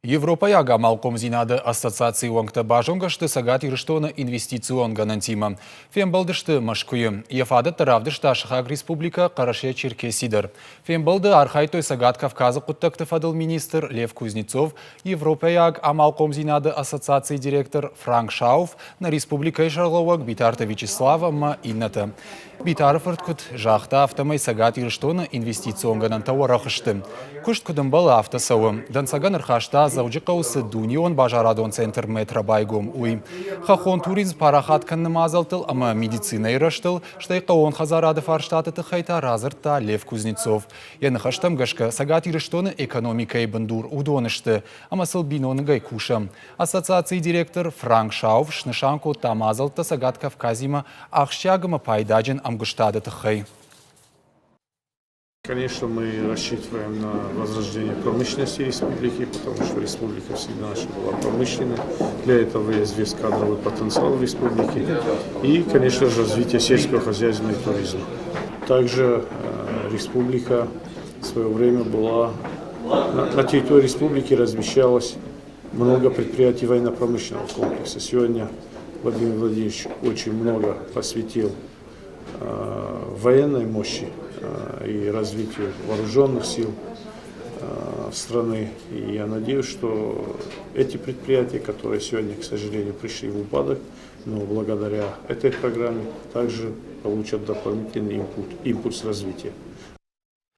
Европая гамалком зинады ассоциации уангта бажонгашты сагат ирыштона инвестицион ганантима. Фембалдышты машкуем. Ефады таравдышта Шахаг республика Караше Черкесидер. Фембалды архайтой сагат Кавказа куттакты фадыл министр Лев Кузнецов, Европая амалком зинады ассоциации директор Франк Шауф на республика Шарловак Битарта Вячеслава ма инната. Битар фырткут жахта автомай сагат ирыштона инвестицион ганантауа рахышты. Кушт кудымбала автосауы. Дансаган архашта заужи қаусы дунион бажарадон центр метро байгом уй. Хахон туризм парахатканны мазалтыл, ама медицина ирыштыл, штай қауон хазарады фарштаты тыхайта разырта Лев Кузнецов. Яны хаштам гашка сагат ирыштоны экономикай бандур удонышты, ама сыл биноны гай кушам. Ассоциации директор Франк Шауф шнышанку тамазалты сагат Кавказима ахщагыма пайдаджин амгуштады тыхай. Конечно, мы рассчитываем на возрождение промышленности республики, потому что республика всегда наша была промышленной. Для этого есть весь кадровый потенциал в республике. И, конечно же, развитие сельского хозяйства и туризма. Также республика в свое время была... На территории республики размещалось много предприятий военно-промышленного комплекса. Сегодня Владимир Владимирович очень много посвятил военной мощи и развитию вооруженных сил страны. И я надеюсь, что эти предприятия, которые сегодня, к сожалению, пришли в упадок, но благодаря этой программе также получат дополнительный импульс развития.